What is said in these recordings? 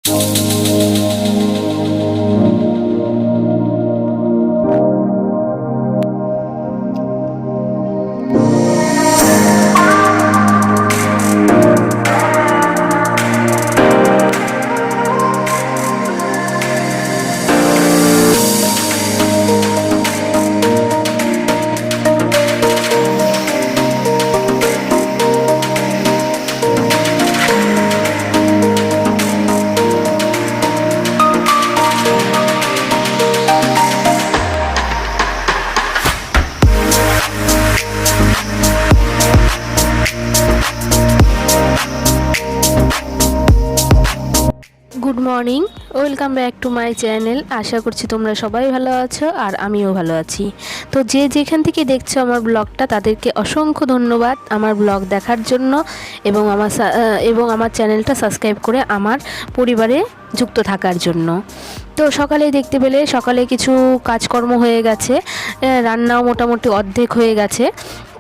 Good morning, welcome back to my channel. আশা করছি তোমরা সবাই ভালো আছো আর আমিও ভালো আছি। তো যে যেখান থেকে দেখছো আমার ব্লগটা তাদেরকে অসংখ্য ধন্যবাদ আমার ব্লগ দেখার জন্য এবং আমার চ্যানেলটা সাবস্ক্রাইব করে আমার পরিবারে যুক্ত থাকার জন্য। তো সকালে দেখতে পেলে সকালে কিছু কাজকর্ম হয়ে গেছে, রান্নাও মোটামুটি অর্ধেক হয়ে গেছে।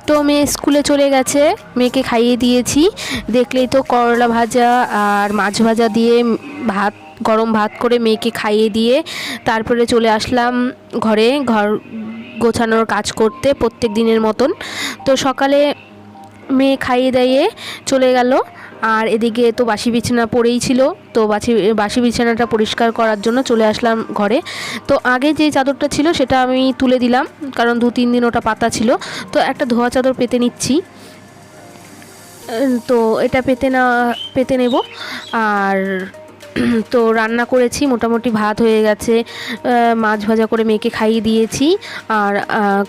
তো মেয়ে স্কুলে চলে গেছে, মেয়েকে খাইয়ে দিয়েছি। দেখলেই তো করলা ভাজা আর মাছ ভাজা দিয়ে গরম ভাত করে মেয়েকে খাইয়ে দিয়ে তারপরে চলে আসলাম ঘর গোছানোর কাজ করতে প্রত্যেক দিনের মতন। তো সকালে মেয়ে খাইয়ে দাইয়ে চলে গেল, আর এদিকে তো বাসি বিছানা পড়েই ছিল। তো বাসি বিছানাটা পরিষ্কার করার জন্য চলে আসলাম ঘরে। তো আগে যে চাদরটা ছিল সেটা আমি তুলে দিলাম, কারণ 2-3 দিন ওটা পাতা ছিল। তো একটা ধোয়া চাদর পেতে নিচ্ছি। তো এটা পেতে নেব। আর তো রান্না করেছি, মোটামুটি ভাত হয়ে গেছে, মাছ ভাজা করে মেয়েকে খাইয়ে দিয়েছি, আর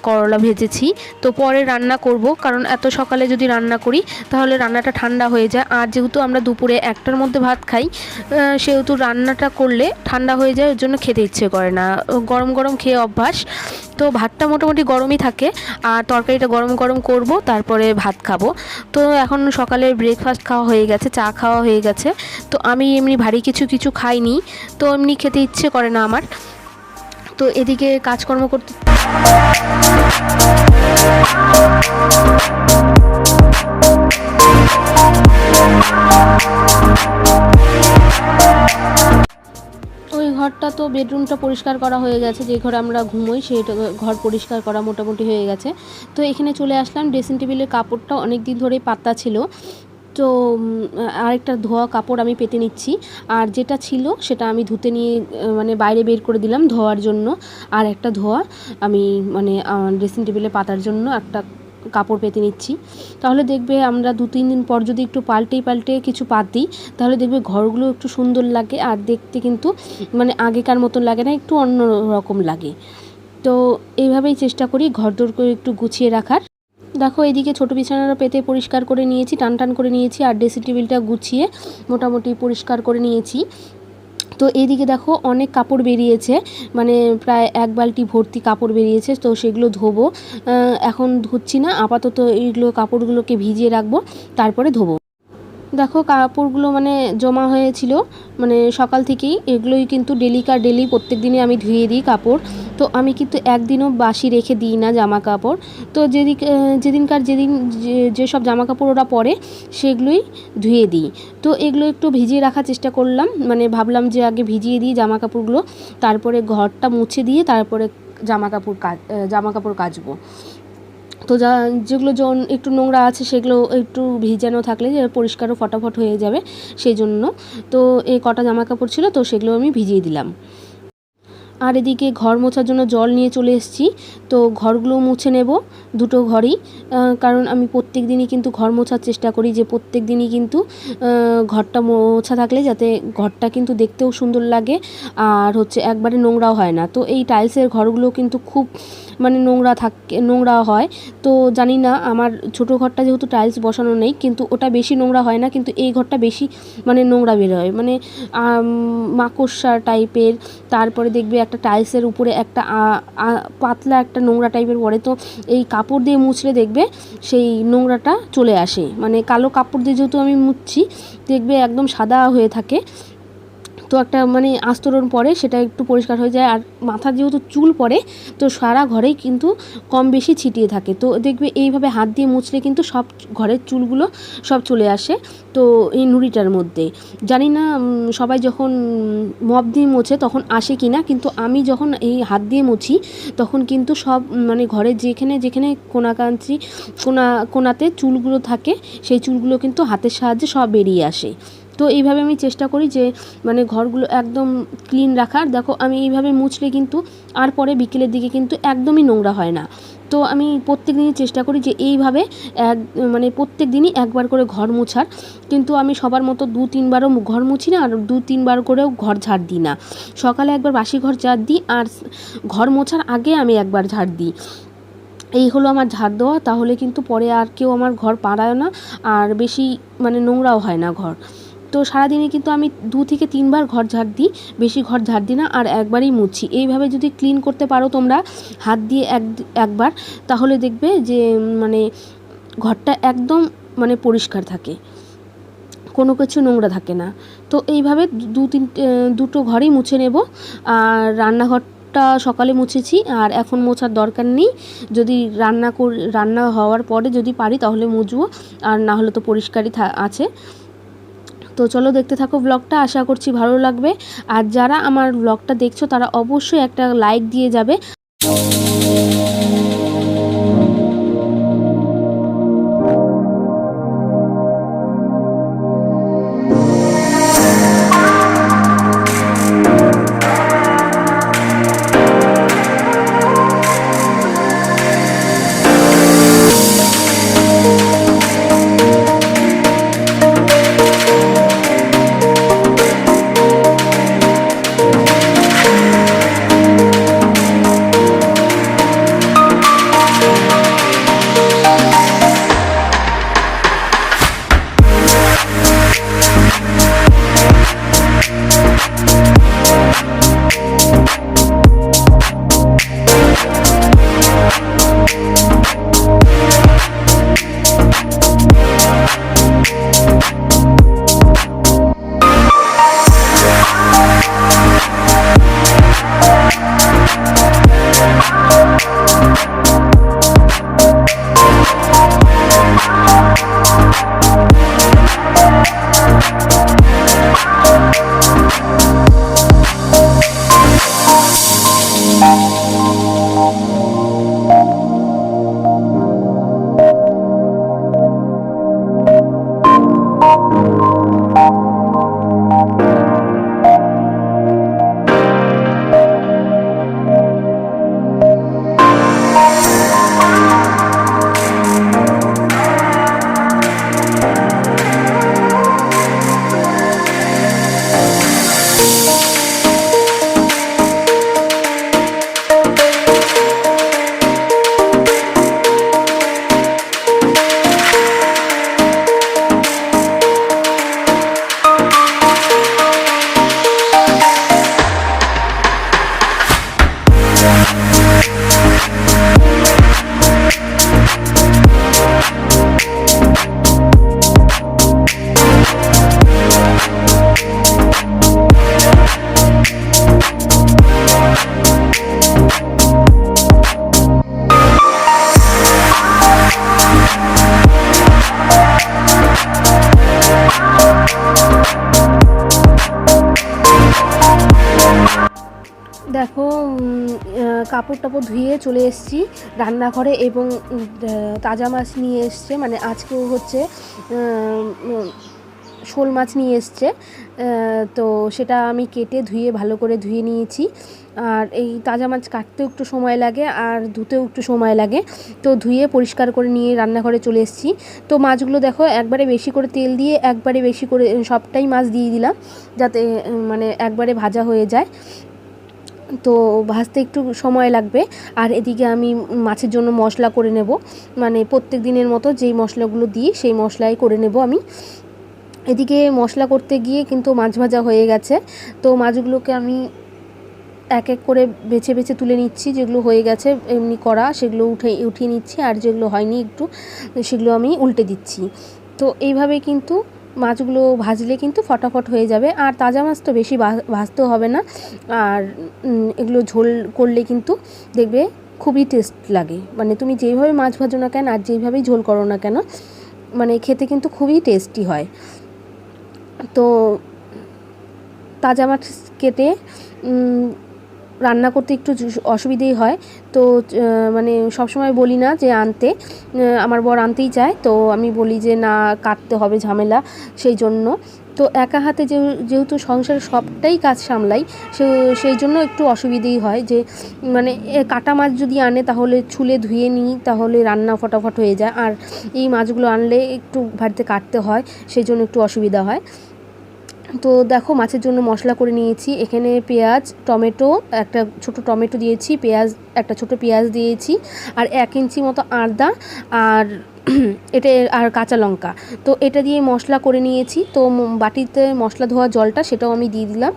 করলা ভেজেছি। তো পরে রান্না করব, কারণ এত সকালে যদি রান্না করি তাহলে রান্নাটা ঠান্ডা হয়ে যায়। আর যেহেতু আমরা দুপুরে 1টার মধ্যে ভাত খাই, সেহেতু রান্নাটা করলে ঠান্ডা হয়ে যায়, ওর জন্য খেতে ইচ্ছে করে না, গরম গরম খেয়ে অভ্যাস। তো ভাতটা মোটামুটি গরমই থাকে, আর তরকারিটা গরম গরম করব, তারপরে ভাত খাবো। তো এখন সকালে ব্রেকফাস্ট খাওয়া হয়ে গেছে, চা খাওয়া হয়ে গেছে। তো আমি এমনি ভারী কিছু খাইনি, তো এমনি খেতে ইচ্ছে করে না আমার। তো এদিকে কাজকর্ম করতে ওই ঘরটা তো বেডরুমটা পরিষ্কার করা হয়ে গেছে, যে ঘরে আমরা ঘুমোই সেই ঘর পরিষ্কার করা মোটামুটি হয়ে গেছে। তো এখানে চলে আসলাম, ড্রেসিং টেবিলের কাপড়টা অনেক দিন ধরেই পাতা ছিল। তো আরেকটা ধোয়া কাপড় আমি পেতে নিচ্ছি, আর যেটা ছিল সেটা আমি ধুতে নিয়ে মানে বাইরে বের করে দিলাম ধোয়ার জন্য। আর একটা ধোয়া আমি মানে ড্রেসিং টেবিলে পাতার জন্য একটা কাপড় পেতে নিচ্ছি। তাহলে দেখবে আমরা 2-3 দিন পর যদি একটু পাল্টে কিছু পাতি, তাহলে দেখবে ঘরগুলো একটু সুন্দর লাগে, আর দেখতে কিন্তু মানে আগেকার মতন লাগে না, একটু অন্য রকম লাগে। তো এইভাবেই চেষ্টা করি ঘরদোর করে একটু গুছিয়ে রাখার। দেখো এদিকে ছোটো বিছানাটা পেতে পরিষ্কার করে নিয়েছি, টান করে নিয়েছি, আর ড্রেসিং টেবিলটা গুছিয়ে মোটামুটি পরিষ্কার করে নিয়েছি। তো এইদিকে দেখো অনেক কাপড় বেরিয়েছে, মানে প্রায় 1 বালতি ভর্তি কাপড় বেরিয়েছে। তো সেগুলো ধোবো, এখন ধুচ্ছি না, আপাতত এইগুলো কাপড়গুলোকে ভিজিয়ে রাখবো, তারপরে ধোবো। দেখো কাপড়গুলো মানে জমা হয়েছিল মানে সকাল থেকেই, এগুলোই কিন্তু ডেলি প্রত্যেক দিনে আমি ধুয়ে দিই কাপড়। তো আমি কিন্তু একদিনও বাসি রেখে দিই না জামা কাপড়। তো যেদিন যেসব জামা কাপড় ওরা পরে সেগুলোই ধুয়ে দিই। তো এগুলো একটু ভিজিয়ে রাখার চেষ্টা করলাম, মানে ভাবলাম যে আগে ভিজিয়ে দিই জামা কাপড়গুলো, তারপরে ঘরটা মুছে দিয়ে তারপরে জামা কাপড় কাচবো। তো যেগুলো একটু নোংরা আছে সেগুলো একটু ভিজানো থাকলে যে পরিষ্কারও ফটাফট হয়ে যাবে, সেই জন্য। তো এই কটা জামা কাপড় ছিল, তো সেগুলো আমি ভিজিয়ে দিলাম। আর এদিকে ঘর মোছার জন্য জল নিয়ে চলে এসেছি। তো ঘরগুলো মুছে নেব, দুটো ঘরই, কারণ আমি প্রত্যেক দিনই কিন্তু ঘর মোছার চেষ্টা করি, যে প্রত্যেক দিনই কিন্তু ঘরটা মোছা থাকলে যাতে ঘরটা কিন্তু দেখতেও সুন্দর লাগে, আর হচ্ছে একবারে নোংরাও হয় না। তো এই টাইলসের ঘরগুলো কিন্তু খুব মানে নোংরা হয়। তো জানি না, আমার ছোটো ঘরটা যেহেতু টাইলস বসানো নেই, কিন্তু ওটা বেশি নোংরা হয় না, কিন্তু এই ঘরটা বেশি মানে নোংরা বের হয়, মানে মাকড়সা টাইপের। তারপরে দেখবে একটা টাইলসের উপরে একটা পাতলা একটা নোংরা টাইপের পড়ে। তো এই কাপড় দিয়ে মুছলে দেখবে সেই নোংরাটা চলে আসে, মানে কালো কাপড় দিয়ে যেহেতু আমি মুছছি, দেখবে একদম সাদা হয়ে থাকে। তো একটা মানে আস্তরণ পড়ে, সেটা একটু পরিষ্কার হয়ে যায়। আর মাথার যেহেতু চুল পড়ে, তো সারা ঘরেই কিন্তু কম বেশি ছিটিয়ে থাকে। তো দেখবে এইভাবে হাত দিয়ে মুছলে কিন্তু সব ঘরের চুলগুলো সব চলে আসে। তো এই নুড়িটার মধ্যে জানি না সবাই যখন মপ দিয়ে মোছে তখন আসে কি না, কিন্তু আমি যখন এই হাত দিয়ে মুছি তখন কিন্তু সব মানে ঘরের যেখানে যেখানে কোনাতে চুলগুলো থাকে, সেই চুলগুলো কিন্তু হাতের সাহায্যে সব বেরিয়ে আসে। তো এইভাবে আমি চেষ্টা করি যে মানে ঘরগুলো একদম ক্লিন রাখার। দেখো আমি এইভাবে মুছলে কিন্তু আর পরে বিকেলের দিকে কিন্তু একদমই নোংরা হয় না। তো আমি প্রত্যেক দিনই চেষ্টা করি যে এইভাবে মানে প্রত্যেক দিনই একবার করে ঘর মোছার। কিন্তু আমি সবার মতো 2-3বারও ঘর মুছি না, আর 2-3বার করেও ঘর ঝাড় দিই না। সকালে একবার বাসি ঘর ঝাড় দিই, আর ঘর মোছার আগে আমি একবার ঝাড় দিই। এই হলো আমার ঝাড় দেওয়া। তাহলে কিন্তু পরে আর কেউ আমার ঘর পাড়ায় না, আর বেশি মানে নোংরাও হয় না ঘর। তো সারাদিনে কিন্তু আমি 2 থেকে 3বার ঘর ঝাড় দিই, বেশি ঘর ঝাড় দিই না, আর একবারই মুছি। এইভাবে যদি ক্লিন করতে পারো তোমরা হাত দিয়ে একবার, তাহলে দেখবে যে মানে ঘরটা একদম মানে পরিষ্কার থাকে, কোনো কিছু নোংরা থাকে না। তো এইভাবে দুটো ঘরই মুছে নেব। আর রান্নাঘরটা সকালে মুছেছি, আর এখন মোছার দরকার নেই। যদি রান্না হওয়ার পরে যদি পারি তাহলে মুছবো, আর না হলে তো পরিষ্কারই আছে। তো চলো দেখতে থাকো ব্লগটা, আশা করছি ভালো লাগবে। আর যারা আমার ব্লগটা দেখছো তারা অবশ্যই একটা লাইক দিয়ে যাবে। দেখো কাপড় টাপড় ধুয়ে চলে এসেছি রান্নাঘরে, এবং তাজা মাছ নিয়ে এসছে, মানে আজকেও হচ্ছে শোল মাছ নিয়ে এসছে। তো সেটা আমি কেটে ধুয়ে ভালো করে ধুয়ে নিয়েছি। আর এই তাজা মাছ কাটতেও একটু সময় লাগে, আর ধুতেও একটু সময় লাগে। তো ধুয়ে পরিষ্কার করে নিয়ে রান্নাঘরে চলে এসেছি। তো মাছগুলো দেখো একবারে বেশি করে তেল দিয়ে একবারে বেশি করে সবটাই মাছ দিয়ে দিলাম, যাতে মানে একবারে ভাজা হয়ে যায়। তো ভাজতে একটু সময় লাগবে। আর এদিকে আমি মাছের জন্য মশলা করে নেব, মানে প্রত্যেক দিনের মতো যেই মশলাগুলো দিই সেই মশলাই করে নেব আমি। এদিকে মশলা করতে গিয়ে কিন্তু মাছ ভাজা হয়ে গেছে। তো মাছগুলোকে আমি এক এক করে বেছে বেছে তুলে নিচ্ছি। যেগুলো হয়ে গেছে এমনি করা সেগুলো উঠিয়ে নিচ্ছি, আর যেগুলো হয়নি একটু সেগুলো আমি উল্টে দিচ্ছি। তো এইভাবে কিন্তু মাছগুলো ভাজলে কিন্তু ফটাফট হয়ে যাবে। আর তাজা মাছ তো বেশি ভাজতেও হবে না। আর এগুলো ঝোল করলে কিন্তু দেখবে খুবই টেস্ট লাগে, মানে তুমি যেইভাবে মাছ ভাজো না কেন আর যেইভাবেই ঝোল করো না কেন, মানে খেতে কিন্তু খুবই টেস্টি হয়। তো তাজা মাছ কেটে রান্না করতে একটু অসুবিধেই হয়। তো মানে সবসময় বলি না যে আনতে, আমার বর আনতেই চায়, তো আমি বলি যে না, কাটতে হবে, ঝামেলা, সেই জন্য। তো একা হাতে যেহেতু সংসারের সবটাই কাজ সামলাই, সেই জন্য একটু অসুবিধেই হয় যে মানে কাটা মাছ যদি আনে তাহলে ছুলে ধুয়ে নিই, তাহলে রান্না ফটাফট হয়ে যায়। আর এই মাছগুলো আনলে একটু বাড়িতে কাটতে হয়, সেই জন্য একটু অসুবিধা হয়। তো দেখো মাছের জন্য মশলা করে নিয়েছি। এখানে পেঁয়াজ, টমেটো, একটা ছোট টমেটো দিয়েছি, একটা ছোট পেঁয়াজ দিয়েছি, আর 1 ইঞ্চি মতো আদা, আর এটা আর কাঁচা লঙ্কা। তো এটা দিয়ে মশলা করে নিয়েছি। তো বাটিতে মশলা ধোয়া জলটা সেটাও আমি দিয়ে দিলাম,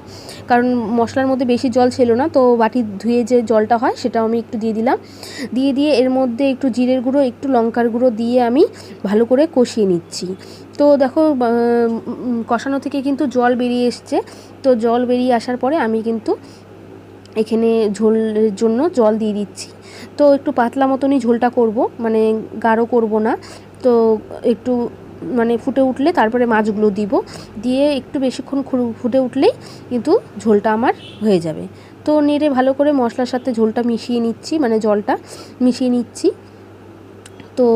কারণ মশলার মধ্যে বেশি জল ছিল না, তো বাটি ধুয়ে যে জলটা হয় সেটাও আমি একটু দিয়ে দিলাম। দিয়ে এর মধ্যে একটু জিরের গুঁড়ো, একটু লঙ্কার গুঁড়ো দিয়ে আমি ভালো করে কষিয়ে নিচ্ছি। তো দেখো কষানো থেকে কিন্তু জল বেরিয়ে এসছে। তো জল বেরিয়ে আসার পরে আমি কিন্তু এখানে ঝোলের জন্য জল দিয়ে দিচ্ছি। তো একটু পাতলা মতনই ঝোলটা করব, মানে গাঢ় করব না। তো একটু মানে ফুটে উঠলে তারপরে মাছগুলো দিয়ে একটু বেশিক্ষণ ফুটে উঠলেই কিন্তু ঝোলটা আমার হয়ে যাবে। তো নেড়ে ভালো করে মশলার সাথে ঝোলটা মিশিয়ে নিচ্ছি, মানে জলটা মিশিয়ে নিচ্ছি। তো